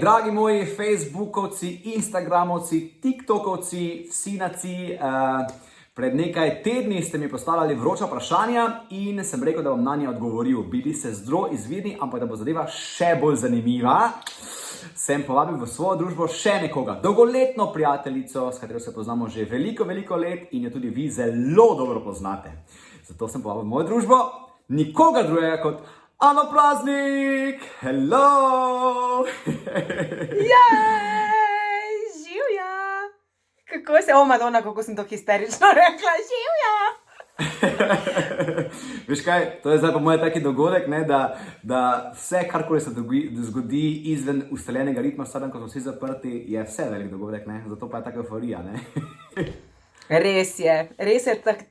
Dragi moji Facebookovci, Instagramovci, TikTokovci, vsi naci, pred nekaj tedni ste mi postavljali vroča vprašanja in sem rekel, da bom na nje odgovoril. Bili se zelo izvirni, ampak da bo zadeva še bolj zanimiva, sem povabil v svojo družbo še nekoga, dolgoletno prijateljico, s katero se poznamo že veliko let in jo tudi vi zelo dobro poznate. Zato sem povabil v mojo družbo nikoga drugega kot Ano Praznik! Hello! Jej, živja! Kako se, Madonna, kako sem to histerično rekla, živja! Veš kaj, to je zdaj pa moj taki dogodek, ne, da vse, karkoli se zgodi izven ustaljenega ritma, vsak dan, ko smo vsi zaprti, je vse velik dogodek, ne, zato pa je taka euforija, ne. Res je,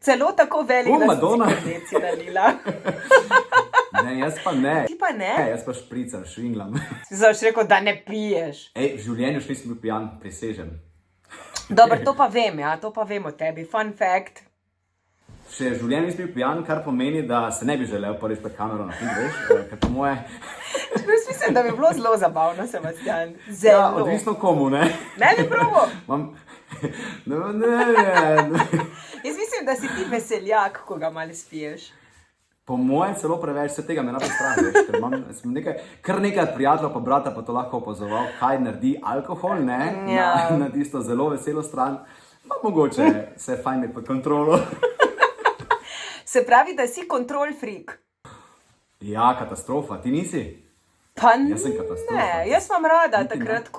celo tako velik, da Madonna. si si nalila. Ne, jaz pa ne. Ti pa ne? Jaz pa špricam, švinglam. Si zaš rekel, da ne piješ. Ej, v življenju še nisem bil pijan, prisežem. Dobro, to pa vem, ja, to pa vem o tebi. Fun fact. Še v življenju nisem bil pijan, kar pomeni, da se ne bi želel prvič pred kamero na film, veš, ker po moje... Jaz mislim, da bi bilo zelo zabavno, Sebastian. Ja, Zelo. odvisno komu, ne. Ne bi probo. Ne. Jaz mislim, da si ti veseljak, ko ga malo spiješ. Po mojem celo preveč, se tega me napi strah, veš, ker imam kar nekaj prijateljev pa brata pa to lahko opazoval, kaj naredi alkohol, ne, Ja. na tisto zelo veselo stran, pa mogoče se je fajn pod kontrolo. Se pravi, da si control freak. Ja, katastrofa, ti nisi? Pa Jaz sem katastrofa. ne, jaz imam rada Niti ne. takrat,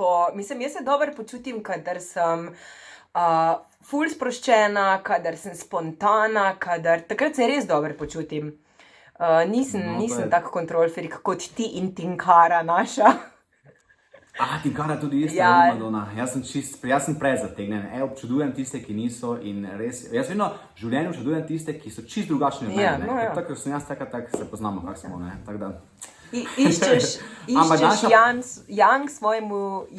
jaz se dobro počutim, kadar sem ful sproščena, kadar sem spontana, takrat se res dobro počutim. Nisem tak control freak kot ti in Tinkara naša. Tinkara tudi isto, Ja. Madonna. Jaz sem prezategnen. Občudujem tiste, ki niso in res, jaz vedno v življenju občudujem tiste, ki so čisto drugačni od mene, Ja, ne. no, ja. Tako sem jaz, tako se poznamo, kak smo, ne, tako da. Iščeš Ampak naša-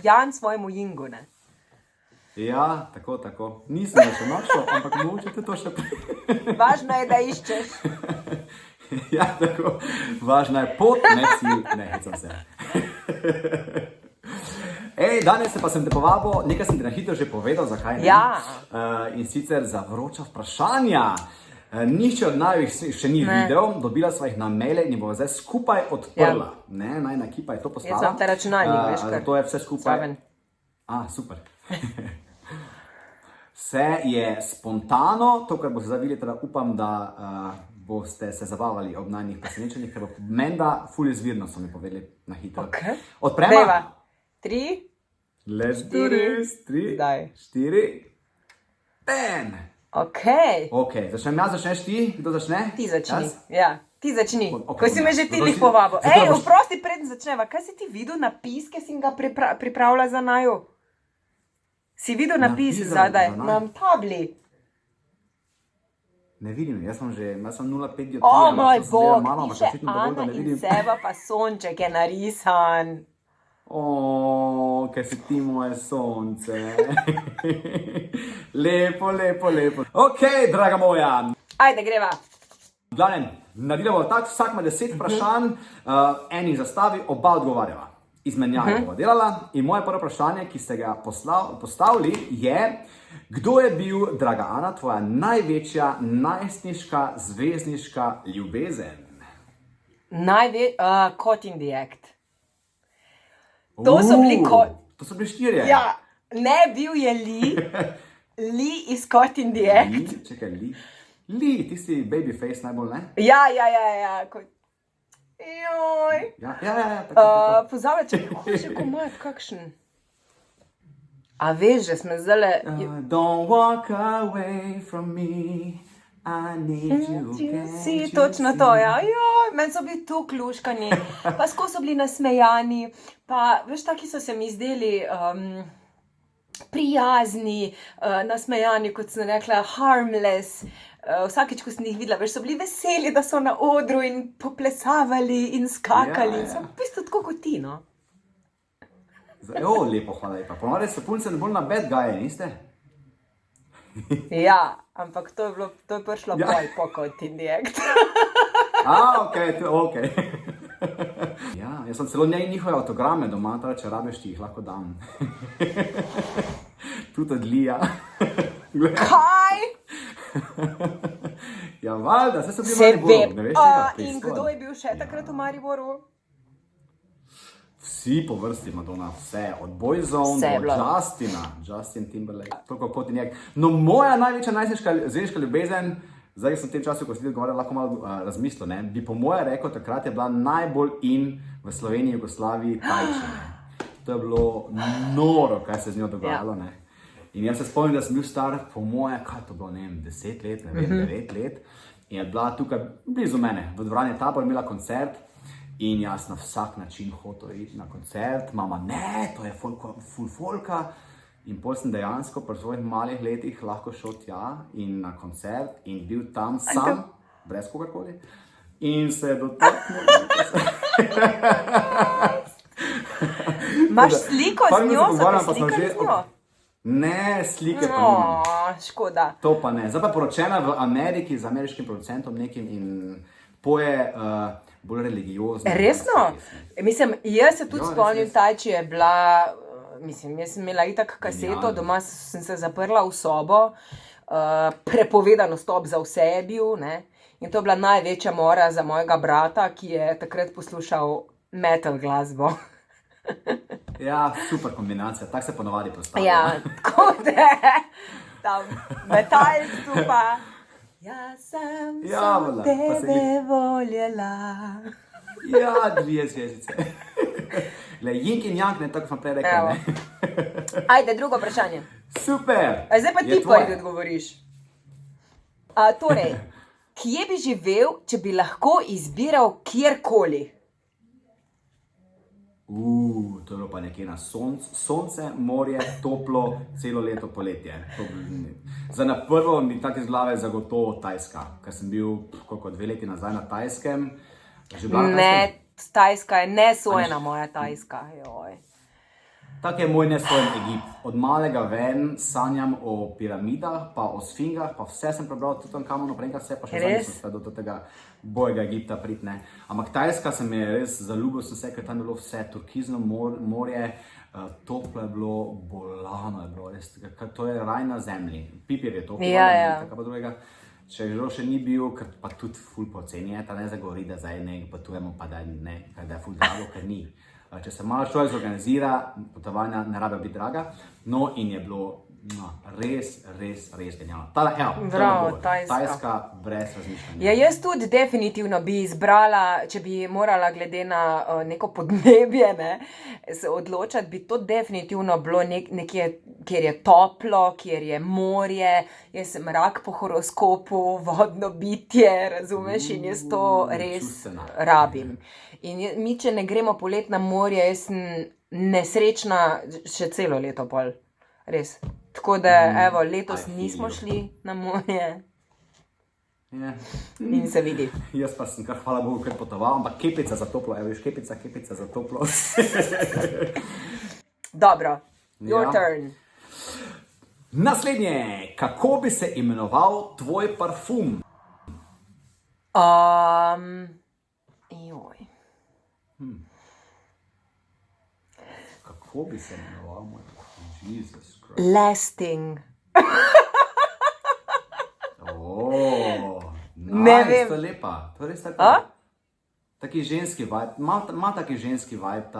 Jan svojemu Jingu, ne? Ja, tako. Nisem ga še našel, ampak mogoče te to še Važno je, da iščeš. Ja, tako. Važna je pot, ne cilj, ne, hecam se. Ej, danes pa sem te povabil, nekaj sem ti na hitro že povedal, zakaj ne. Ja. In sicer za vroča vprašanja. Nihče od naju jih še ni videl, dobila sva jih na maile in jih bova zdaj skupaj odprla. Ne, najna ekipa je to poslala. Jaz imam te računalnik, veš, kar. To je vse skupaj. Zraven. Super. Vse je spontano, to, kar boste zdaj videli, teda upam, da boste se zabavali ob najnih presenečenjih, ker bo menda ful izvirno, so mi povedali na hitro. Okay. Odprema? Deva. 3. Let's do this. 3, Zdaj. 4, 10. Ok. Začnem jaz, začneš ti? Kdo začne? Ti začni. Jaz? Ja, ti začni. Ok, Ko si me že ti zato lih si- povabil. zato Ej, boš- oprosti, preden začneva. Kaj si ti videl napis, ki si ga pripravila za naju? Si videl napis Napis za zadaj? naju? Na tabli. Ne vidim, jaz sem 0,5 dioptrije. O moj ampak to se bog, zgleda malo, ampak piše očitno dovolj, da Ana ne in vidim. Seba, pa sonček je narisan. Ker si ti moje sonce. Lepo. Ok, draga moja. Ajde, greva. V glavnem, naredila bomo tako, vsak ima 10 vprašanj, eni zastavi, oba odgovarjava. Izmenjava bova delala in moje prvo vprašanje, ki ste ga postavili, je, kdo je bil, draga Ana, tvoja največja najstniška zvezdniška ljubezen? Caught in the act. To so bili To so bili 4. Ja, ne bil je Lee iz Caught in the act. Čekaj, Lee, ti si babyface najbolj, ne? Ja. Joj. Ja, tako. Pozavlja, če bi še komad, kakšen. A veš, že smo zdaj Don't walk away from me, I need you, can't Si, you točno see? to, ja. Joj, meni so bili tu kluškani, pa skozi so bili nasmejani, pa veš, taki so se mi zdeli prijazni, nasmejani, kot sem rekla, harmless. Vsakič, ko sem jih videla, veš, so bili veseli, da so na odru in poplesavali in skakali. Ja. So v bistvu tako kot ti, no. Lepo, hvala lepa. Ponovno so punce bolj na bad guye, niste? Ja, ampak to je prišlo Ja. bolj po Caught in the act. Ok. Ja, jaz sem celo njihove avtograme doma, teda če rabiš ti jih lahko dam. Tudi od Lija. Kaj? Ja, valjda, se so bili Se Mariboru, vem. ne veš tega? In kdo je bil še takrat v Mariboru? Vsi po vrsti Madonna, vse, od Boyzone Vse je do bilo. Justin Timberlake, toliko kot in njeg. No, moja največja najstniška ljubezen, zdaj sem v tem času, ko sem ti odgovarjal, lahko malo razmislil, ne, bi po moje rekel, takrat je bila najbolj in v Sloveniji, Jugoslaviji tajčine. To je bilo noro, kaj se z njo dogajalo, ne. In jaz se spomnim, da sem bil star, po moje, kaj to bilo, ne vem, 10 let, ne vem, 9 let. In je bila tukaj blizu mene, v dvorani Tabor, imela koncert. In jaz na vsak način hotel iti na koncert, mama, ne, to je full folka. In potem sem dejansko pri svojih malih letih lahko šel tja in na koncert in bil tam sam, brez kogarkoli. In se je dotaknil. Imaš sliko z njo, so pogovarjam, te pa smo slikali že- z njo? Ne, slike pa nimam. Škoda. To pa ne. Zdaj pa je poročena v Ameriki z ameriškim producentom nekim in poje bolj religiozno. Resno? Mislim, jaz se tudi Ja, res, spomnim, res. Tajči je bila, mislim, jaz sem imela itak kaseto, Genialno. doma sem se zaprla v sobo, prepovedano stop za vse je bil, ne? In to je bila največja mora za mojega brata, ki je takrat poslušal metal glasbo. Ja, super kombinacija, tako se ponovadi postavlja. Ja, tako da tam metal stupa. Jaz sem Ja, samo vola, pa se tebe voljela. Ja, 2 zvezdice. Le, Ying in Yang, ne, tako smo prej rekli, Evo. ne. Ajde, drugo vprašanje. Super! A zdaj pa Je ti tvoje. prvi odgovoriš. Torej, kje bi živel, če bi lahko izbiral kjerkoli? To je bilo pa nekje na sonce, morje, toplo, celo leto poletje. Za na prvo mi tako iz glave zagotovo Tajska, ker sem bil koliko 2 leti nazaj na Tajskem. Že bila na Tajskem? Ne, Tajska je nesojena moja Tajska. Joj. Tak je moj nesojen Egipt. Od malega ven sanjam o piramidah, pa o sfingah, pa vse sem prebral, tudi tam kamor naprej, vse pa še zdaj Res? nisem spet do tega bojega Egipta pritne. Ampak Tajska se mi je res zaljubil, sem se, ker tam je bilo vse, turkizno morje, toplo je bilo, bolano je bilo, res, to je raj na zemlji. Pipir je toplo, Ja, ja. tako pa drugega. Če že še ni bil, ker pa tudi ful poceni je, ta ne zagovori, da zdaj ne potujemo, pa da ne, ker da je ful drago, ker ni. Če se malo človek zorganizira, potovanja ne rabe biti draga. No, in je bilo res genialno. Bravo, Tajska. Tajska brez razmišljanja. Ja, jaz tudi definitivno bi izbrala, če bi morala glede na neko podnebje, ne, se odločati, bi to definitivno bilo nekje, kjer je toplo, kjer je morje. Jaz sem rak po horoskopu, vodno bitje, razumeš, in jaz to res čustvena. rabim. In mi, če ne gremo polet na morje, jaz sem nesrečna še celo leto pol. Res. Tako da, evo, letos I feel nismo you. šli na morje Ja. in se vidi. Jaz pa sem kar, hvala Bogu, kar potoval, ampak kepica za toplo, evo, viš, kepica za toplo. Dobro, your Ja. turn. Naslednje, kako bi se imenoval tvoj parfum? Joj. Kako bi se imenoval moj parfum? Jesus Christ. Lasting. Ne Ne vem. To je lepa, to je res tako. A? Taki ženski vibe, ima taki ženski vibe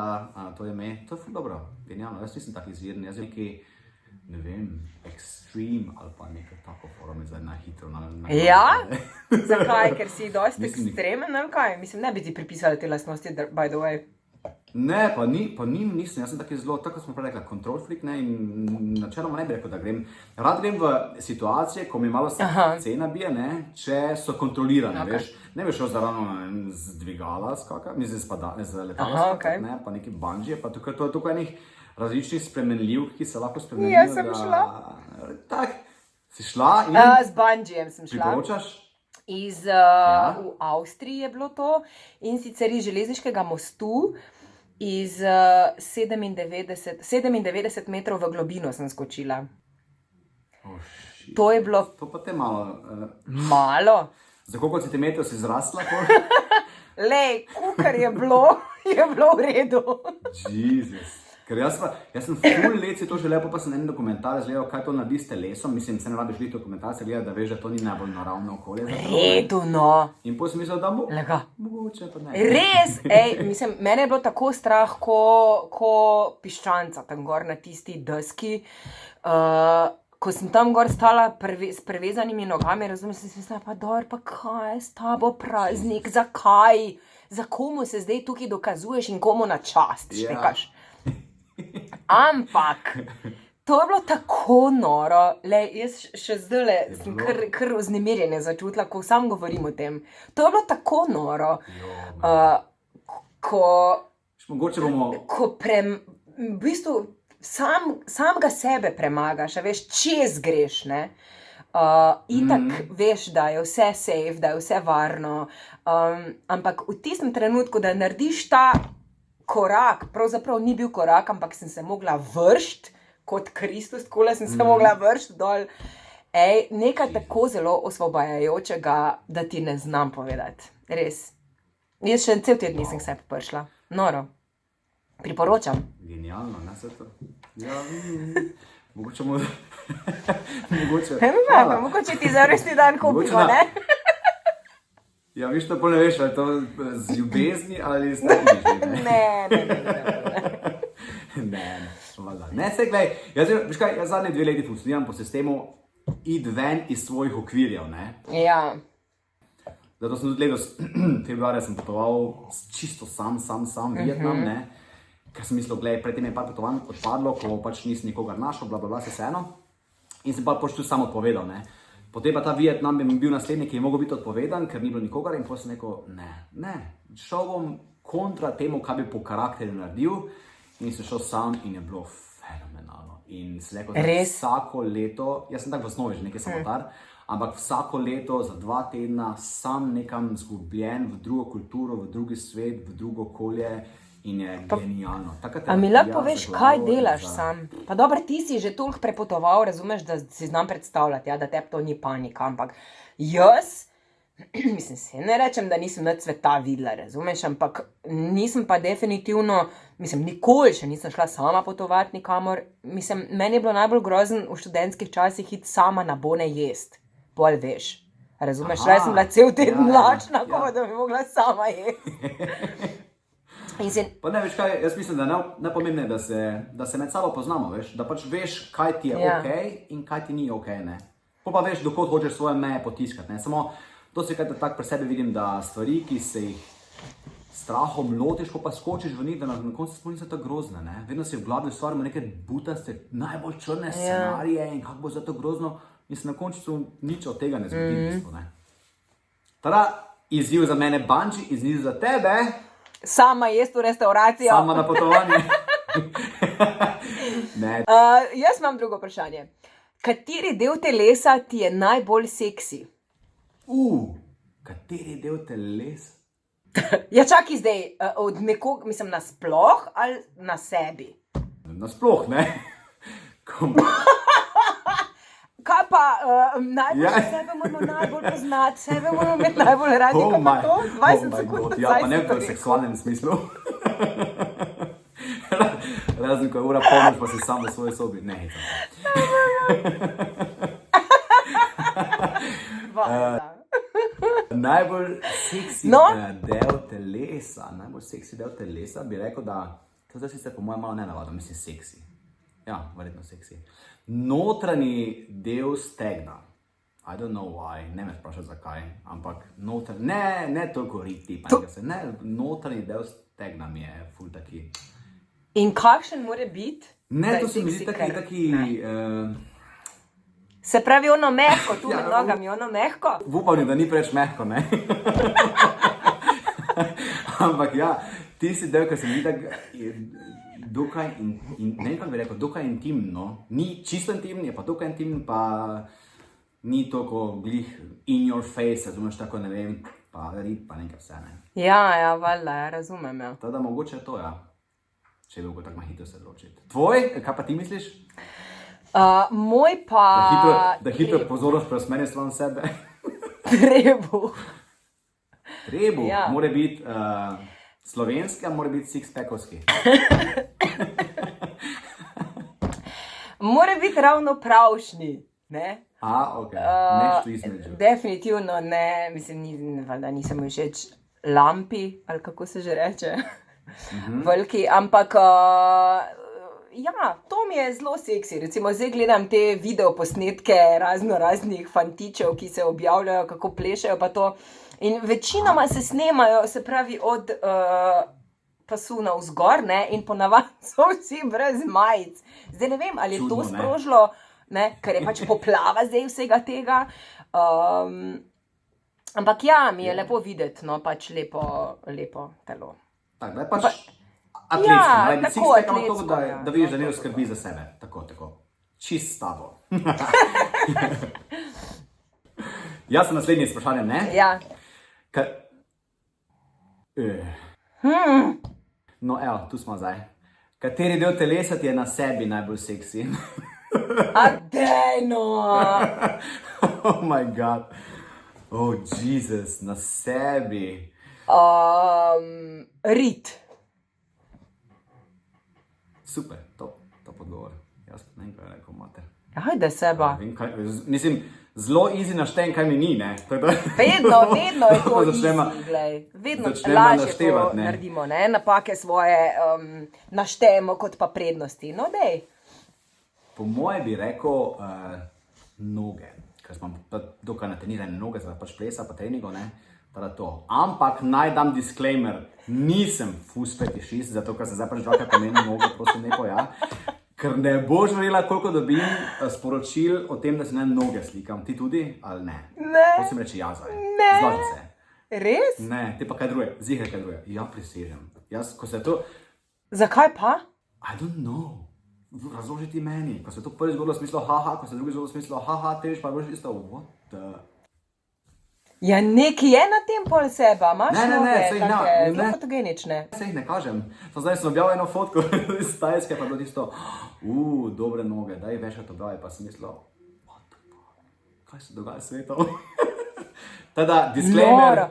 to ime, to je ful dobro, genialno, jaz nisem tak izviren, jaz neki, ne vem, extreme ali pa nekaj tako forum, zdaj na hitro. Ja? Zakaj? Ker si dosti Mislim, ekstremen ali kaj? Mislim, ne bi ti pripisali te lastnosti, by the way. Ne, pa nisem, jaz sem taki zelo, tako smo prej rekli, control freak, ne, in načeloma ne bi rekel, da grem. Rad grem v situacije, ko mi malo cena bije, ne, če so kontrolirane, veš. Ne bi šel zaravno z dvigala skakati, mislim z letala skakati, ne, pa neki bungee, pa tukaj to je tukaj enih različnih spremenljivk, ki se lahko spremenijo. Jaz sem šla. Tak, si šla in Z bungeejem sem šla. priporočaš? V Avstriji je bilo to, in sicer iz železniškega mostu, iz 97 metrov v globino sem skočila. Oh, shit. To je bilo To pa te malo, malo. za koliko centimetrov si zrasla? lej, kukar je bilo v redu. Jezus. Ker jaz sem ful let si to želel, pa sem en dokumentarec gledal, kaj to naredi s telesom. Mislim, se ne rabiš biti dokumentarce gledati, da veš, da to ni najbolj naravno okolje. Redu, no. In potem sem mislil, da bo. Lega. Mogoče pa ne. Res, mislim, mene je bilo tako strah, ko piščanca tam gor na tisti deski. Ko sem tam gor stala s prevezanimi nogami, razumem, sem si mislila, pa dobro, pa kaj je s tabo praznik, zakaj? Za komu se zdaj tukaj dokazuješ in komu na čast štekaš? Ampak, to je bilo tako noro, lej, jaz še zdaj sem kar vznemirjene začutila, ko sam govorim o tem. To je bilo tako noro, Mogoče bomo... v bistvu samega sebe premagaš, a veš, čez greš, ne? Itak veš, da je vse safe, da je vse varno, ampak v tistem trenutku, da narediš ta korak, pravzaprav ni bil korak, ampak sem se mogla vršt, kot Kristus, takole sem se mogla vršt dol. Nekaj tako zelo osvobajajočega, da ti ne znam povedati. Res. Jaz še cel teden nisem k sebi prišla. Noro. Priporočam. Genialno, ne se to? Ja, mogoče mu... Mogoče ti za rojstni dan kupimo, ne? Ja, viš, to pol ne veš, ali to z ljubezni ali z takimi, Ne. Ne, se glej, jaz zadnje 2 leti funkcioniram po sistemu id ven iz svojih okvirjev, ne? Ja. Zato sem tudi letos, februarja sem potoval čisto sam Vietnam, ne? Ker sem mislil, glej, predtem je par potovanj odpadlo, ko pač nisem nikogar našel, blablabla, se vseeno. In sem pa tudi sam odpovedal, ne? Potem pa ta Vietnam bi bil naslednji, ki je mogel biti odpovedan, ker ni bilo nikogar in potem sem rekel, ne, šel bom kontra temu, kaj bi po karakterju naredil in sem šel sam in je bilo fenomenalno. In sem rekel, da vsako leto, jaz sem tak v osnovi že nekaj samotar, ampak vsako leto za 2 tedna sam nekam zgubljen v drugo kulturo, v drugi svet, v drugo okolje. In je genialno. A mi lahko poveš, kaj delaš sam? Pa dobro, ti si že toliko prepotoval, razumeš, da si znam predstavljati, da tebi to ni panika, ampak jaz, mislim, se ne rečem, da nisem nič sveta videla, razumeš, ampak nisem pa definitivno, mislim, nikoli še nisem šla sama potovati nikamor, mislim, meni je bilo najbolj grozen v študentskih časih iti sama na bone jest, bolj veš, razumeš, jaz sem bila cel teden lačna, da bi mogla sama jesti. Pa ne, veš kaj, jaz mislim, da je najpomembneje, da se med sabo poznamo, veš, da pač veš, kaj ti je okej in kaj ti ni okej, ne. Pa veš, dokot hočeš svoje meje potiskati, ne. Samo, to se kaj tako pri sebi vidim, da stvari, ki se jih strahom lotiš, pa skočiš v njih, da na koncu sploh niso tako grozne, ne. Vedno si v glavi ustvarimo neke butaste, najbolj črne scenarije in kako bo zato grozno in se na koncu nič od tega ne zgodi, v bistvu, ne. Tada, izziv za mene bungee, izziv za tebe... Sama jesti v restauracijo. Sama na potovanje. Jaz imam drugo vprašanje. Kateri del telesa ti je najbolj seksi? Kateri del telesa? Ja, čakaj zdaj, od nekoga, mislim, nasploh ali na sebi? Nasploh, ne? Kaj pa, sebe moramo najbolj poznati, sebe moramo imeti najbolj radi, kaj pa to? 20 sekund, ja, pa ne v seksualnem smislu. Razen, ko je ura polnoč, pa si sam v svoji sobi. Ne, najbolj seksi del telesa, bi rekel, da to zdaj sicer po mojem malo nenavadno, mislim seksi. Ja, verjetno seksi. Notranji del stegna. I don't know why, ne me sprašaj zakaj, ampak ne toliko riti, notranji del stegna mi je ful taki. In kakšen mora biti? Ne, to se mi zdi taki... Se pravi ono mehko, tu med nogami, ono mehko? V upanju, da ni preveč mehko, ne? Ampak ja, tisti del, ki se mi zdi tak... dokaj, ne vem, kako bi rekel, dokaj intimno. Ni čisto intimno, je pa dokaj intimno, pa ni toliko glih in your face, razumeš, tako ne vem, pa rit, pa nekaj vse, ne. Ja, valjda, razumem, ja. Tada mogoče je to, ja. Če bi lahko tako na hitro se odločiti. Tvoj, kaj pa ti misliš? Moj pa... Da hitro pozornost preusmeri stran sebe. Trebuh. Trebuh, Ja. mora biti slovenski, a mora biti six-packovski. Mora biti ravno pravšnji, ne? Ok, nešto između. Definitivno ne, mislim, valjda nisem všeč lampi, ali kako se že reče, veliki, ampak ja, to mi je zelo seksi. Recimo, zdaj gledam te videoposnetke raznih fantičev, ki se objavljajo, kako plešejo pa to. In večinoma se snemajo, se pravi, od pasu navzgor, ne, in ponavadi so vsi brez majic. Zdaj ne vem, ali je Čudno, to ne? sprožilo, ne, ker je pač poplava zdaj vsega tega. Ampak ja, mi je lepo videti, no, pač lepo telo. Tako, da je pač atletsko, Ja, mora biti tako six-pack, ampak atletsko, to, da, ja. da vidiš, da ne skrbi za sebe. Tako. Čist s tabo. Jaz sem naslednji s vprašanjem, ne? Ja. Ka... No, evo, tu smo zdaj. Kateri del telesa ti je na sebi najbolj seksi? A dejno! Oh my god. Oh, Jezus, na sebi. Rit. Super, top odgovor. Jaz pa ne vem, kaj je rekel mater. Ajde seba. Vem, mislim, zelo easy naštejem, kaj mi ni, ne? Vedno je to Začnemo- easy, glej. Vedno začnemo lažje to naštevati, ne. naredimo, ne? Napake svoje naštejemo kot pa prednosti. No, dej. Po moje bi rekel noge, ker smo pa dokaj natrenirane noge, zdaj pač plesa, pa treningov, ne? Pa da to. Ampak naj dam disclaimer, nisem fus fetišist, zato ker se zdaj pač dvakrat pomenim noge, prosim ne ja. Ker ne boš verjela, koliko dobim sporočil o tem, da se ne noge slikam. Ti tudi, ali ne? Ne. Prosim reči ja zdaj. Ne. Zlaži se. Res? Ne, ti pa kaj druge, zihaj kaj druge. Ja, prisežem. Jaz, ko se je to, Zakaj pa? I don't know. Razloži ti meni. Ko se je to prvi zgodilo, smislo haha, ko se je drugi zgodilo, smislo haha, te veš pa boš isto, what the... Ja, nekaj je na tem pol seba, imaš Ne, noge, saj ne, take ne. zelo fotogenične. Se jih ne kažem. Zdaj sem objavil eno fotko iz Tajske, pa je bilo tisto, dobre noge, daj večkrat objavi, pa sem mislil, what the fuck, kaj se dogaja s svetom? Teda, disclaimer. Noro.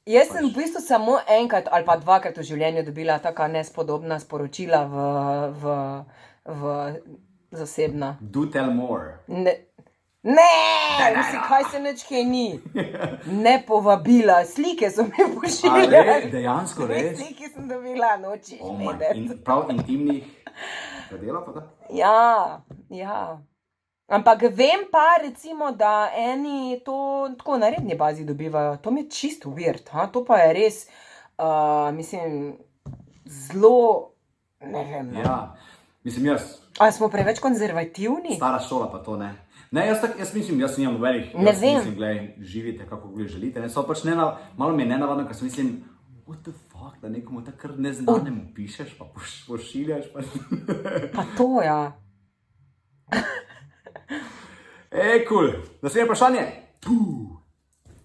Jaz sem v bistvu samo enkrat ali pa dvakrat v življenju dobila taka nespodobna sporočila v zasebna. Do tell more. Ne, mislim, kaj se nič kaj ni. Ne povabila, slike so mi pošiljali. Ale, dejansko res? Slike sem dobila, nočeš Oh my, vedeti. prav intimnih predelov pa da? Ja. Ampak vem pa recimo, da eni to tako na redni bazi dobivajo. To mi je čisto weird, ha? To pa je res, mislim, zelo, ne vem. No. Ja, mislim jaz, Ali smo preveč konzervativni? stara šola pa to ne. Ne, jaz mislim, jaz nimam nobenih, Ne jaz vem. mislim, glej, živite kako vi želite. Ne, so pač malo mi je nenavadno, ker si mislim, what the fuck, da nekomu tako kar neznanemu pišeš, pa pošiljaš, pa... Pa to, ja. Cool. Naslednje vprašanje.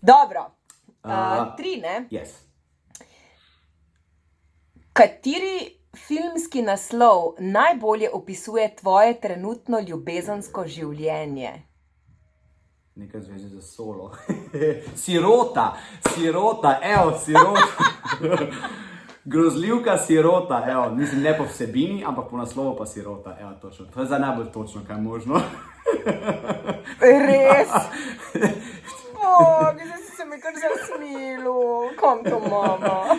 Dobro. 3, ne? Yes. Kateri filmski naslov najbolje opisuje tvoje trenutno ljubezensko življenje? Nekaj v zvezi z solo. Sirota, evo, sirota. Grozljivka sirota, evo, mislim ne po vsebini, ampak po naslovu pa sirota, evo, točno. To je za najbolj točno, kaj je možno. Res? Bog, zdaj si se mi kar zasmilil. Kam to, mama?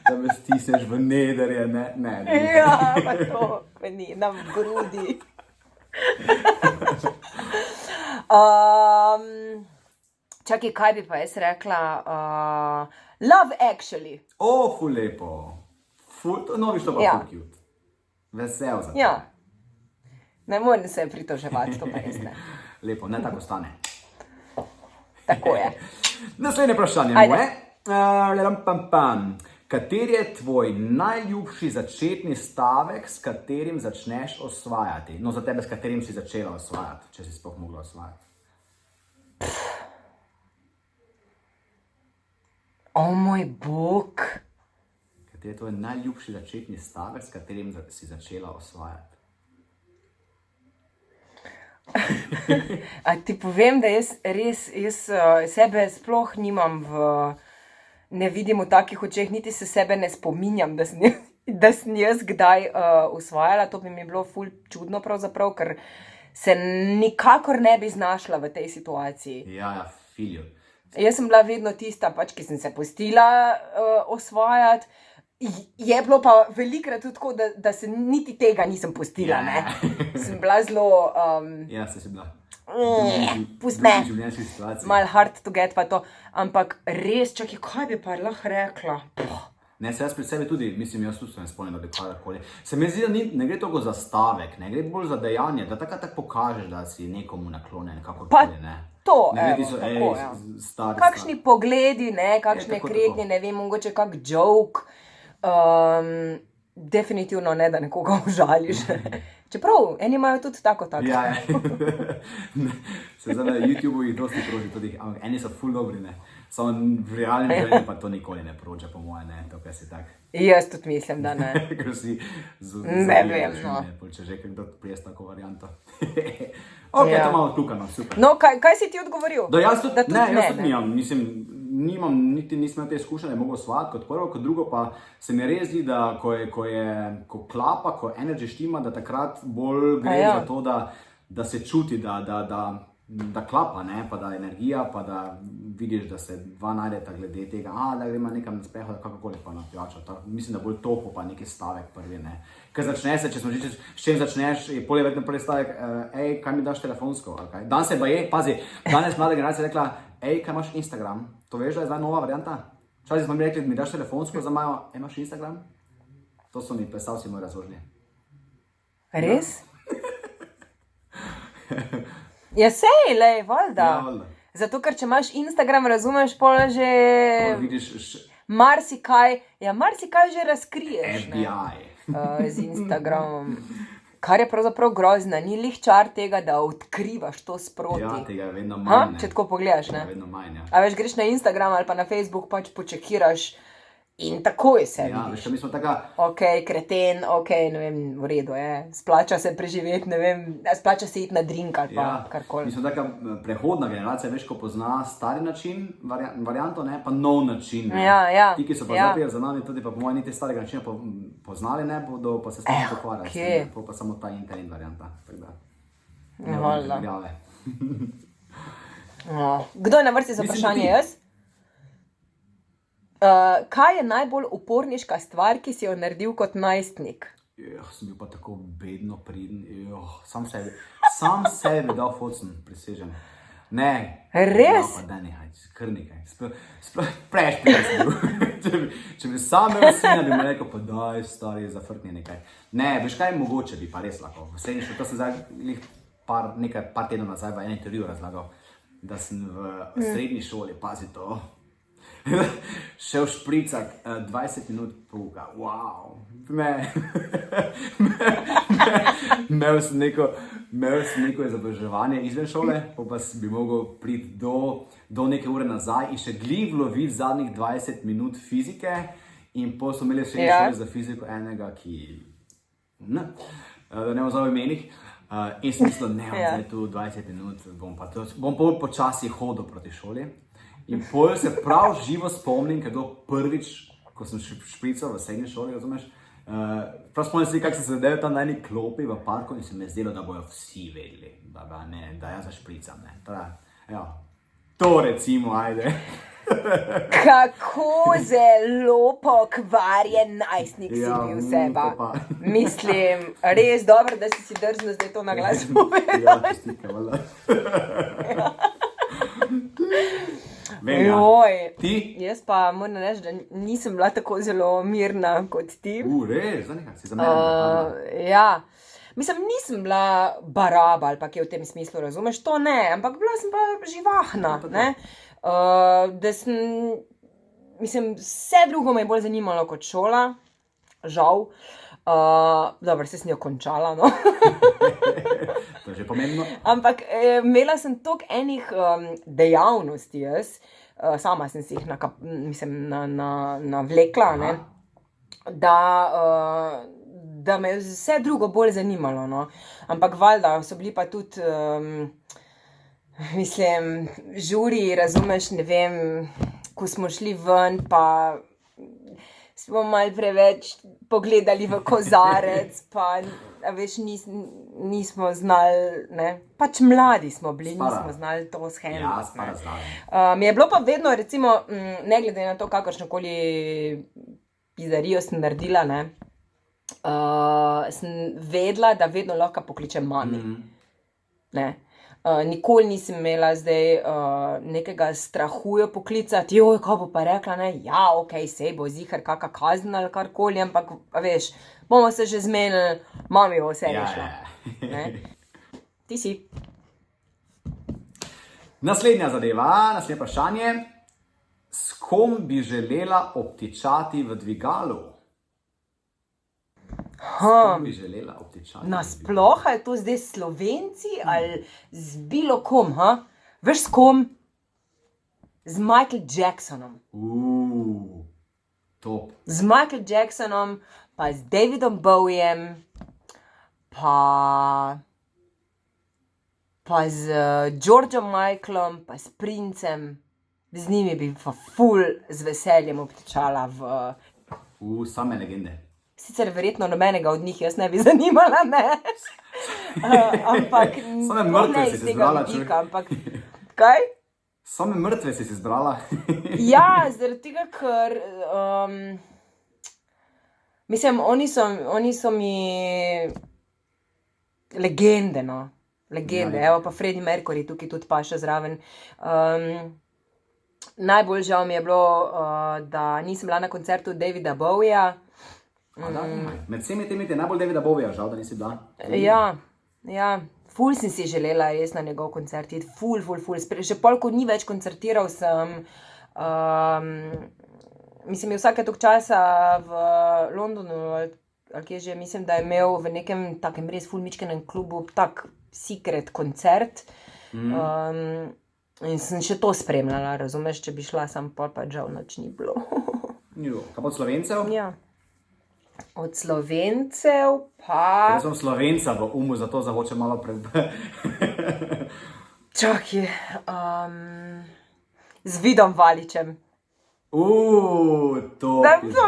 Da me stisneš v nederje, ne. Ja, pa to meni, nam v grudi. Čakaj, kaj bi pa jaz rekla? Love Actually. Ful lepo. No, viš to pa Ja. ful cute. Vesel za to. Ja. Ne morem se pritoževati, to pa res ne. Lepo, ne tako stane. Tako je. Naslednje vprašanje Ajde. moje. Kateri je tvoj najljubši začetni stavek, s katerim začneš osvajati? No, za tebe, s katerim si začela osvajati, če si sploh mogla osvajati. O moj bog. Kateri je tvoj najljubši začetni stavek, s katerim si začela osvajati? A ti povem, da jaz sebe sploh nimam ne vidim v takih očeh, niti se sebe ne spominjam, da sem jaz kdaj usvajala. To bi mi bilo ful čudno pravzaprav, ker se nikakor ne bi znašla v tej situaciji. Ja, filijo. Jaz sem bila vedno tista, pač, ki sem se pustila osvajati. Je bilo pa velikrat tudi tako, da se niti tega nisem pustila, ne. Sem bila zelo... Ja, si bila. Pust me. Življenjskih situacij. Mal hard to get pa to. Ampak res, čakaj, kaj bi pa lahko rekla? Ne, se jaz pri sebi tudi, mislim, jaz tudi sem spomnil, da bi karkoli. Se mi zdi, da ne gre toliko za stavek, ne gre bolj za dejanje, da tako pokažeš, da si nekomu naklonjen, kakorkoli, ne. To, tako, ja. Kakšni pogledi, ne, kakšne kretnje, ne vem, mogoče kak joke. Definitivno ne, da nekoga užališ. Čeprav, eni imajo tudi tako. Ja. Se zdaj na YouTubeu jih dosti proži tudi, ampak eni so ful dobri, ne. Samo v realnem življenju pa to nikoli ne prođa, po moje, ne, to kaj si tak. Jaz tudi mislim, da ne. Ker si ne vem, no. Če že kdo prijest tako varianto. Ok, to malo tukano, super. No, kaj si ti odgovoril? Jaz tudi nimam, mislim, nisem te izkušnje, mogo osvajati kot prvo, kot drugo pa se mi res zdi, da ko klapa, ko energy štima, da takrat bolj gre za to, da se čuti, da klapa, ne, pa da energija, pa da vidiš, da se dva najdeta glede tega, da gremo nekam na spreho, kakokoli pa na pijačo. Mislim, da bolj topo pa neki stavek prvi, ne. Ker začne se, s čem začneš, je polje verjetno prvi stavek, kaj mi daš telefonsko, ali kaj. Dan se pazi, danes mlada generacija rekla, kaj imaš Instagram? To veš, da je zdaj nova varianta? Včasih smo mi rekli, mi daš telefonsko, za majo, imaš Instagram? To so mi predstavci moji razložni. Res? Ja, sej, lej, valjda. Ja, valjda. Zato, ker če imaš Instagram, razumeš, pola že... Vidiš... Marsikaj že razkriješ, FBI. Z Instagramom. Kar je pravzaprav grozno, ni lih čar tega, da odkrivaš to sproti. Ja, tega je vedno manj, ne. Če tako pogledaš, ne? Vedno manj, ja. A veš, greš na Instagram ali pa na Facebook, pač počekiraš in takoj se vidiš. Ja, veš, mi smo taka... Ok, kreten, ok, ne vem, v redu je. Splača se preživeti, ne vem, splača se iti na drink ali pa karkoli. Mi smo taka prehodna generacija, veš, ko pozna stari način, varianto, ne, pa nov način. Ne. Ja. Ti, ki so pa zdaj za nami tudi, pa po mojem niti starega načina poznali, ne, bodo pa se sploh pokvarjali. Pa samo ta internet varianta. Hvala. Kdo je na vrsti za vprašanje, jaz? Kaj je najbolj uporniška stvar, ki si jo naredil kot najstnik? Sem bil pa tako bedno priden. Sam sebi dal focen, prisežem. Ne. Res? Pa da nehaj, kar nekaj. Prešpil sem bil. Če bi sam imel sina, bi mi rekel, pa daj, stari, zafrkni nekaj. Ne, veš kaj, mogoče bi pa res lahko. V srednji šoli, to sem zdaj par tednov nazaj v enem intervjuju razlagal, da sem v srednji šoli, pazi to, šel špricat 20 minut pouka. Wow. Imel sem neko izobraževanje izven šole, pa bi mogel priti do neke ure nazaj in še glih vloviti zadnjih 20 minut fizike in potem smo imeli še šole za fiziko enega, ki da ne vzal imenih. In sem mislil, zdaj tu 20 minut, bom počasi hodil proti šoli. In potem se prav živo spomnim, ker je bilo prvič, ko sem šprical v srednji šoli, razumeš, prav spomnim se, kako sem se sedel tam na eni klopi v parku in se mi je zdelo, da bojo vsi vedeli, da jaz zašpricam, ne. To recimo, ajde. Kako zelo pokvarjen najstnik si bil seba. Mislim, res dobro, da si drznil zdaj to na glas povedati. Ja, čestitke, valjda. Ti? Jaz pa moram reči, da nisem bila tako zelo mirna kot ti. Res, nekaj si zamenjala. Ja, mislim, nisem bila baraba ali pa kaj v tem smislu, razumeš, to ne, ampak bila sem pa živahna, ne. Da sem, mislim, vse drugo me je bolj zanimalo kot šola, žal. Dobro, se sem jo končala, no. To je že pomembno. Ampak imela sem toliko enih dejavnosti jaz, sama sem si jih navlekla, ne, da me je vse drugo bolj zanimalo. No. Ampak valjda so bili pa tudi, mislim, žuri, razumeš, ne vem, ko smo šli ven, pa smo malo preveč pogledali v kozarec, pa veš, nismo znali, ne, pač mladi smo bili, nismo znali to shemati. Ja, spara znali. Mi je bilo pa vedno, recimo, ne glede na to, kakršnokoli pizzerijo sem naredila, ne, sem vedela, da vedno lahko pokličem mami. Ne. Nikoli nisem imela zdaj nekega strahu jo poklicati, joj, kaj bo pa rekla, ne, ja, okej, sej bo ziher kaka kazen ali karkoli, ampak, veš, bomo se že zmenili, mami bo vse rešila. Ne. Ti si. Naslednja zadeva, naslednje vprašanje. S kom bi želela obtičati v dvigalu? S kom bi želela obtičati? Nasploh, ali to zdaj s Slovenci ali z bilo kom, ha? Veš s kom? Z Michael Jacksonom. Top. Z Michael Jacksonom, pa z Davidom Bowiem, pa z Georgeom Michaelom, pa s Princem. Z njimi bi pa ful z veseljem obtičala v... Same legende. Sicer verjetno nobenega od njih jaz ne bi zanimala, ne? Ampak... Same mrtve si si zbrala, vidika, ampak... Kaj? Same mrtve si si zbrala. Ja, zaradi tega, ker... mislim, oni so mi... legende, no. Legende, evo pa Freddie Mercury tukaj tudi paše zraven. Najbolj žal mi je bilo, da nisem bila na koncertu Davida Bowija. Med vsemi temi ti je najbolj Davida Bowija žal, da nisi bila. Ja. Ful sem si želela res na njegov koncert iti. Ful. Še pol, ko ni več koncertiral, sem... mislim, je vsake toliko časa v Londonu, ali kje že, mislim, da je imel v nekem takem res ful mičkenem klubu tak secret koncert. In sem še to spremljala, razumeš, če bi šla, sam pol pa žal noč ni bilo. Kaj pa od Slovencev? Ja. Od Slovencev pa... Jaz sem Slovenca v umu, zato zahočem malo pred... Čakaj, z Vidom Valičem. To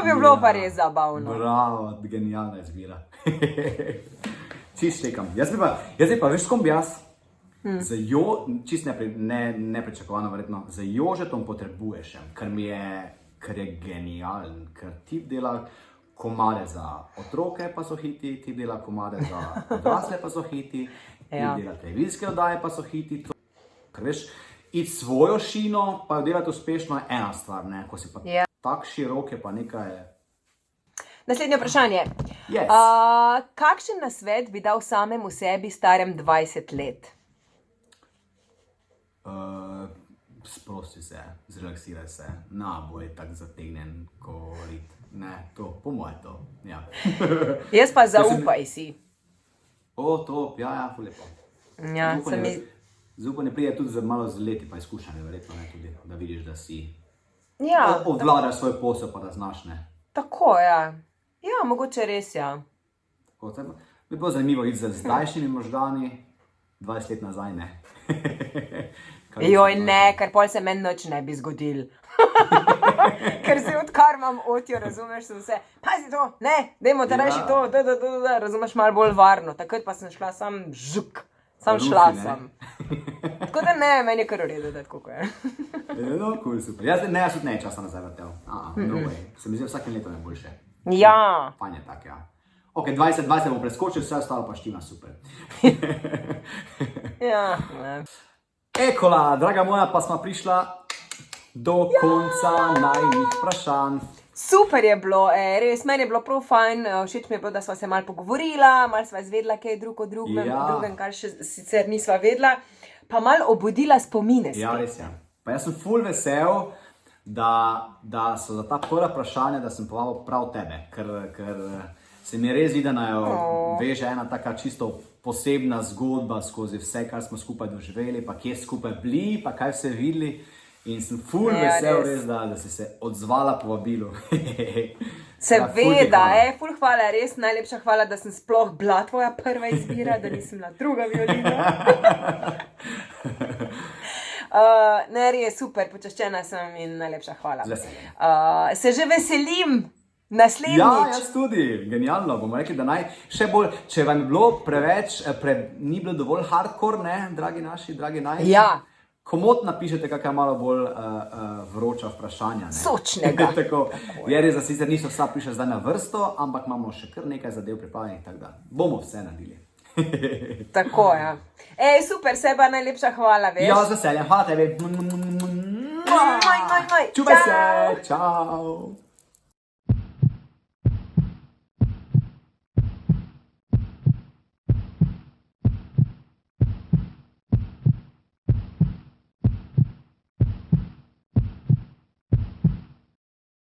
bi bilo pa res zabavno. Bravo, genialna izbira. Čist čekam. Jaz bi pa, veš, s kom bi jaz? Čist nepričakovano verjetno, z Jožetom Potrebuješem, ker je genijalen, ker tip dela komade za otroke pa so hiti, tip dela komade za odrasle pa so hiti, tip dela televizijske oddaje pa so hiti, ker veš, iti svojo šino pa jo delati uspešno je ena stvar, ne, ko si pa tak široke pa nekaj... Naslednje vprašanje. Yes. Kakšen nasvet bi dal samemu sebi starem 20 let? Sprosti se, zrelaksiraj se, boj tak zategnen, ko rit. Ne, to, po moje to, ja. Jaz pa zaupaj si. To, ja, ful lepo. Ja, Zaupanje pride tudi malo z leti pa izkušnjami, verjetno, ne, tudi, da vidiš, da si obvladaš svoj posel, pa da znaš, ne. Tako, ja. Ja, mogoče res, ja. Tako, bi bilo zanimivo iti z zdajšnjimi možgani, 20 let nazaj, ne. Joj, ne, ker pol se meni nič ne bi zgodil. Ker se odkar imam otjo, razumeš, sem vse, pazi to, ne, dajmo te reči to, razumeš, malo bolj varno. Takrat pa sem šla sam šla sem. Tako da ne, meni je kar v redu, da tako je. No, cool, super. Jaz tudi ne časa nazaj vrtel. No way. Se mi zdi vsakem leto najboljše. Ja. Fajn je tak, ja. Ok, 2020 bo preskočil, vse ostalo pa štima super. Ja, ne. Ekola, draga moja, pa smo prišla do konca najnih vprašanj. Super je bilo, res, meni je bilo prav fajn, všeč mi je bilo, da sva se malo pogovorila, malo sva izvedela, kaj je drug o drugem, kar še sicer nisva vedela, pa malo obudila spomine. Ja, res je. Pa jaz sem ful vesel, da so za ta prva vprašanja, da sem povabil prav tebe, ker se mi res zdi, da najo veže ena taka čisto posebna zgodba skozi vse, kar smo skupaj doživeli, pa kje skupaj bili, pa kaj vse videli. In sem ful vesel res, da si se odzvala po vabilu. Seveda, ful hvala, res najlepša hvala, da sem sploh bila tvoja prva izbira, da nisem bila druga violina. Ne, res super, počaščena sem in najlepša hvala. Se že veselim naslednjič. Ja, jaz tudi, genialno. Bomo rekli, da naj še bolj, če vam je bilo preveč, ni bilo dovolj hardcore, ne, dragi naši, dragi naj. Ja. Komot napišete kakaj malo bolj vroča vprašanja. Ne? Sočnega. Tako, je res, da sicer niso vsa piše zdaj na vrsto, ampak imamo še kar nekaj zadev pripravljenih, tako da bomo vse naredili. Tako, ja. Super, Seba, najlepša hvala, veš. Ja, z veseljem, hvala tebi. Moj. Čuvaj se, čau.